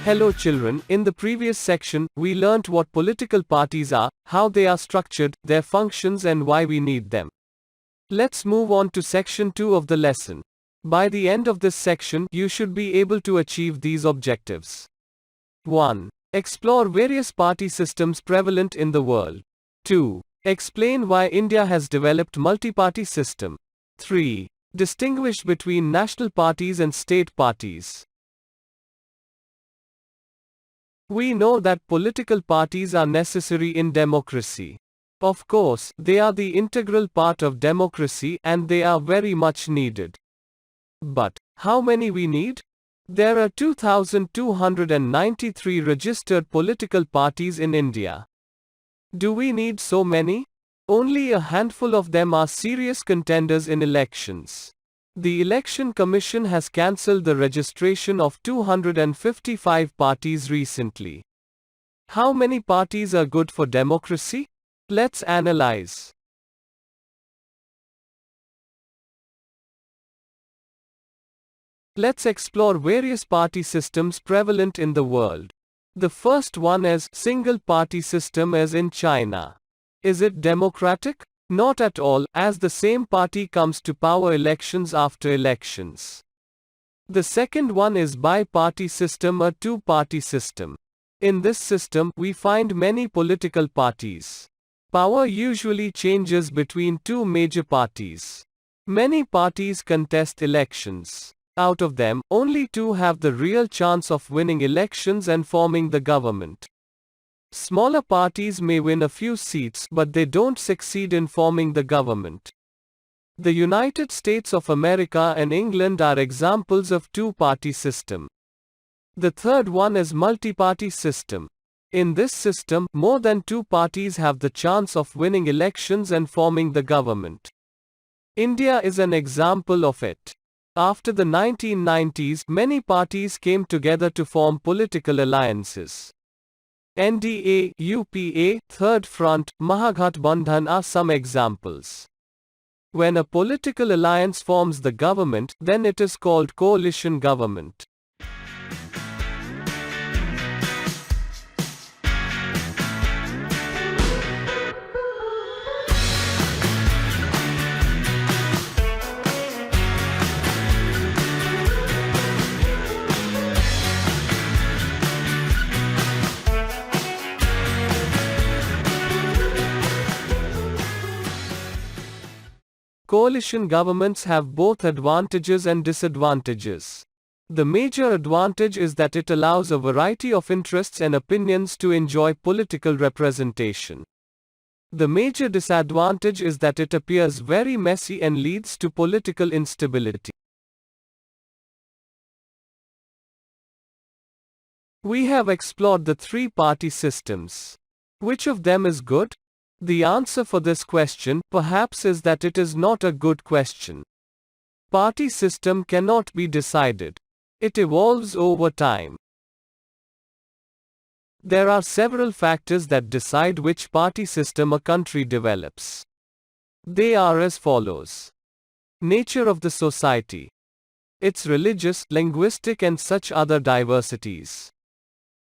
Hello children, in the previous section, we learnt what political parties are, how they are structured, their functions and why we need them. Let's move on to section 2 of the lesson. By the end of this section, you should be able to achieve these objectives. 1. Explore various party systems prevalent in the world. 2. Explain why India has developed multi-party system. 3. Distinguish between national parties and state parties. We know that political parties are necessary in democracy. Of course, they are the integral part of democracy and they are very much needed. But, how many we need? There are 2,293 registered political parties in India. Do we need so many? Only a handful of them are serious contenders in elections. The Election Commission has cancelled the registration of 255 parties recently. How many parties are good for democracy? Let's analyze. Let's explore various party systems prevalent in the world. The first one is single party system as in China. Is it democratic? Not at all, as the same party comes to power elections after elections. The second one is bi-party system, a two-party system. In this system, we find many political parties. Power usually changes between two major parties. Many parties contest elections. Out of them, only two have the real chance of winning elections and forming the government. Smaller parties may win a few seats, but they don't succeed in forming the government. The United States of America and England are examples of two-party system. The third one is multi-party system. In this system, more than two parties have the chance of winning elections and forming the government. India is an example of it. After the 1990s, many parties came together to form political alliances. NDA, UPA, Third Front, Mahagathbandhan are some examples. When a political alliance forms the government, then it is called coalition government. Coalition governments have both advantages and disadvantages. The major advantage is that it allows a variety of interests and opinions to enjoy political representation. The major disadvantage is that it appears very messy and leads to political instability. We have explored the three-party systems. Which of them is good? The answer for this question, perhaps, is that it is not a good question. Party system cannot be decided. It evolves over time. There are several factors that decide which party system a country develops. They are as follows. Nature of the society. Its religious, linguistic and such other diversities.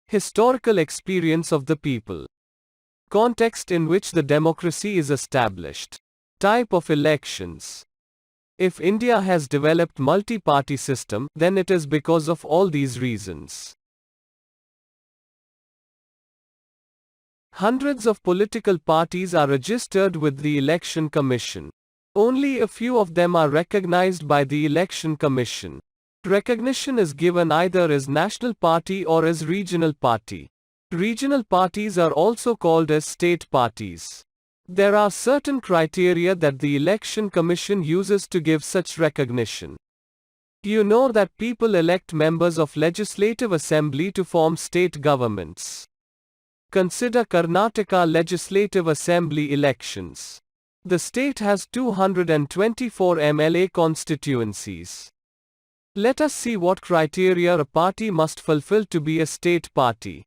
Historical experience of the people. Context in which the democracy is established. Type of elections. If India has developed multi-party system, then it is because of all these reasons. Hundreds of political parties are registered with the Election Commission. Only a few of them are recognized by the Election Commission. Recognition is given either as national party or as regional party. Regional parties are also called as state parties. There are certain criteria that the Election Commission uses to give such recognition. You know that people elect members of Legislative Assembly to form state governments. Consider Karnataka Legislative Assembly elections. The state has 224 MLA constituencies. Let us see what criteria a party must fulfill to be a state party.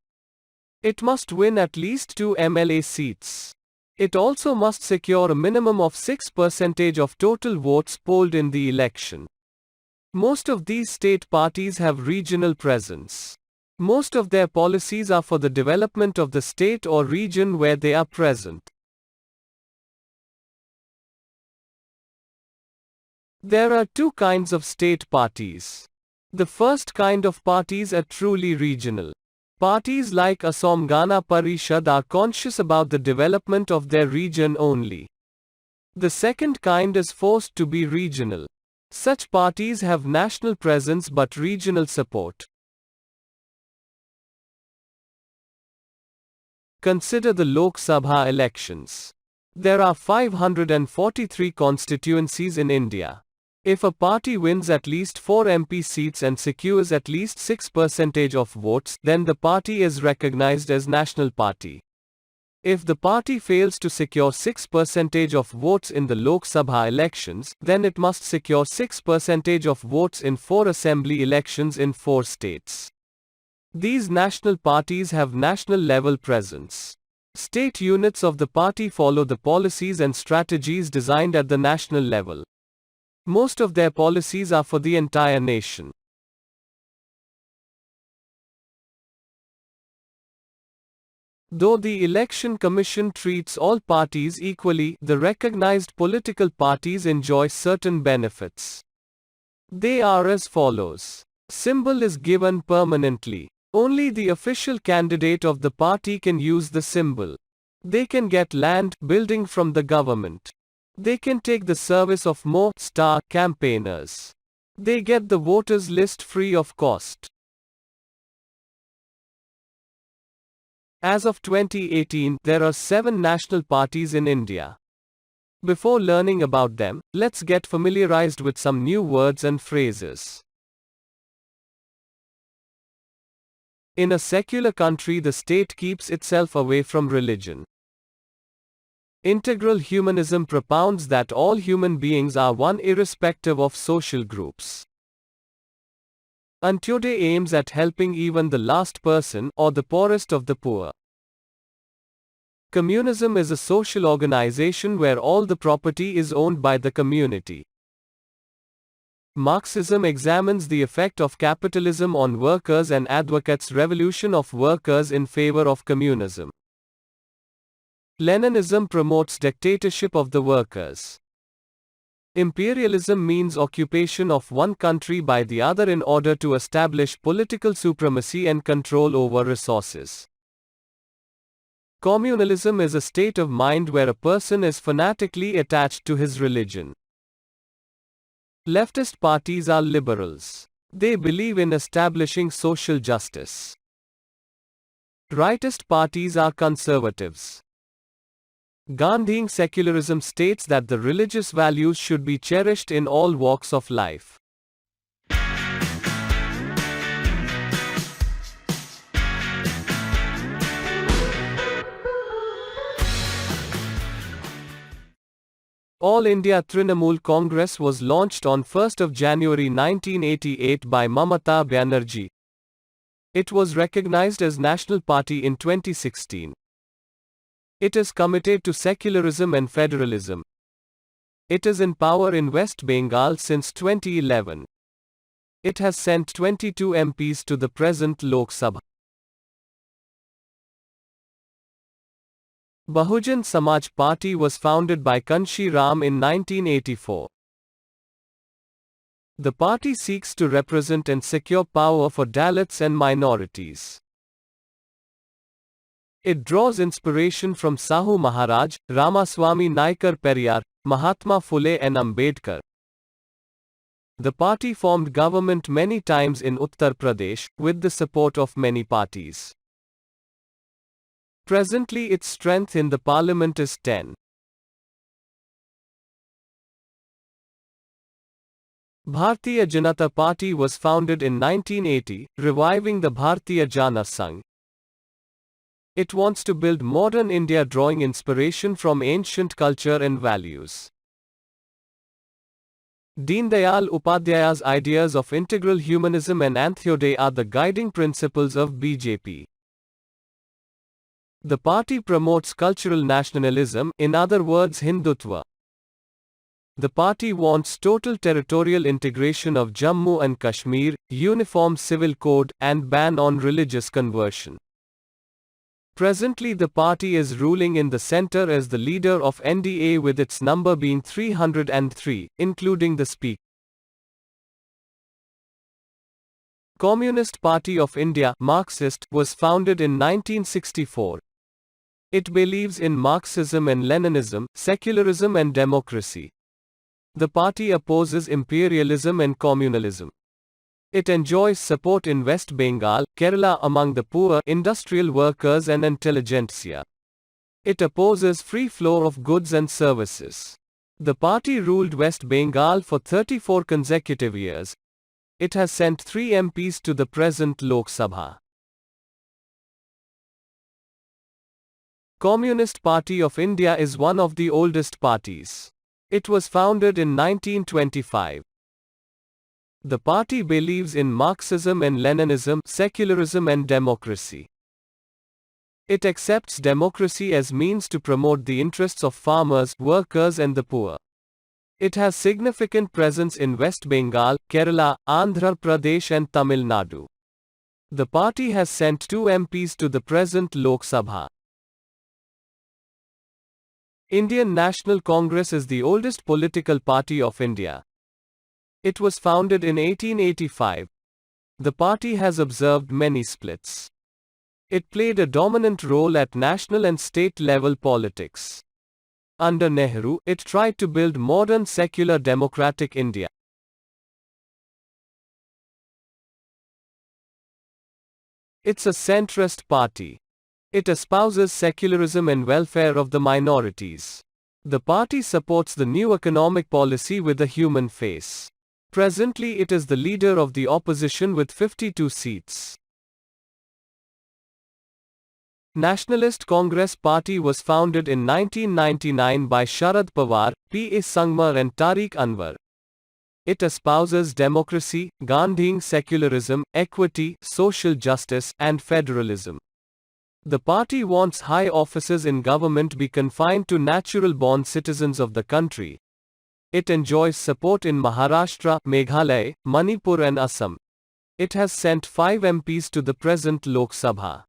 It must win at least 2 MLA seats. It also must secure a minimum of 6% of total votes polled in the election. Most of these state parties have regional presence. Most of their policies are for the development of the state or region where they are present. There are two kinds of state parties. The first kind of parties are truly regional. Parties like Assam Gana Parishad are conscious about the development of their region only. The second kind is forced to be regional. Such parties have national presence but regional support. Consider the Lok Sabha elections. There are 543 constituencies in India. If a party wins at least 4 MP seats and secures at least 6% of votes, then the party is recognized as national party. If the party fails to secure 6% of votes in the Lok Sabha elections, then it must secure 6% of votes in 4 assembly elections in 4 states. These national parties have national level presence. State units of the party follow the policies and strategies designed at the national level. Most of their policies are for the entire nation. Though the Election Commission treats all parties equally, the recognized political parties enjoy certain benefits. They are as follows. Symbol is given permanently. Only the official candidate of the party can use the symbol. They can get land, building from the government. They can take the service of more star campaigners. They get the voters list free of cost. As of 2018, there are 7 national parties in India. Before learning about them, let's get familiarized with some new words and phrases. In a secular country, the state keeps itself away from religion. Integral humanism propounds that all human beings are one irrespective of social groups. Antyodaya aims at helping even the last person or the poorest of the poor. Communism is a social organization where all the property is owned by the community. Marxism examines the effect of capitalism on workers and advocates revolution of workers in favor of communism. Leninism promotes dictatorship of the workers. Imperialism means occupation of one country by the other in order to establish political supremacy and control over resources. Communalism is a state of mind where a person is fanatically attached to his religion. Leftist parties are liberals. They believe in establishing social justice. Rightist parties are conservatives. Gandhian secularism states that the religious values should be cherished in all walks of life. All India Trinamool Congress was launched on 1st of January 1988 by Mamata Banerjee. It was recognized as National Party in 2016. It is committed to secularism and federalism. It is in power in West Bengal since 2011. It has sent 22 MPs to the present Lok Sabha. Bahujan Samaj Party was founded by Kanshi Ram in 1984. The party seeks to represent and secure power for Dalits and minorities. It draws inspiration from Sahu Maharaj, Ramaswamy Naikar Periyar, Mahatma Phule and Ambedkar. The party formed government many times in Uttar Pradesh, with the support of many parties. Presently its strength in the parliament is 10. Bharatiya Janata Party was founded in 1980, reviving the Bharatiya Jana Sangh. It wants to build modern India drawing inspiration from ancient culture and values. Deen Dayal Upadhyaya's ideas of integral humanism and Antyodaya are the guiding principles of BJP. The party promotes cultural nationalism, in other words Hindutva. The party wants total territorial integration of Jammu and Kashmir, uniform civil code, and ban on religious conversion. Presently the party is ruling in the centre as the leader of NDA with its number being 303, including the Speaker. Communist Party of India (Marxist) was founded in 1964. It believes in Marxism and Leninism, secularism and democracy. The party opposes imperialism and communalism. It enjoys support in West Bengal, Kerala among the poor, industrial workers and intelligentsia. It opposes free flow of goods and services. The party ruled West Bengal for 34 consecutive years. It has sent 3 MPs to the present Lok Sabha. Communist Party of India is one of the oldest parties. It was founded in 1925. The party believes in Marxism and Leninism, secularism and democracy. It accepts democracy as means to promote the interests of farmers, workers and the poor. It has significant presence in West Bengal, Kerala, Andhra Pradesh and Tamil Nadu. The party has sent 2 MPs to the present Lok Sabha. Indian National Congress is the oldest political party of India. It was founded in 1885. The party has observed many splits. It played a dominant role at national and state level politics. Under Nehru, it tried to build modern secular democratic India. It's a centrist party. It espouses secularism and welfare of the minorities. The party supports the new economic policy with a human face. Presently it is the leader of the opposition with 52 seats. Nationalist Congress Party was founded in 1999 by Sharad Pawar, P.A. Sangmar and Tariq Anwar. It espouses democracy, Gandhian secularism, equity, social justice, and federalism. The party wants high offices in government be confined to natural-born citizens of the country. It enjoys support in Maharashtra, Meghalaya, Manipur and Assam. It has sent 5 MPs to the present Lok Sabha.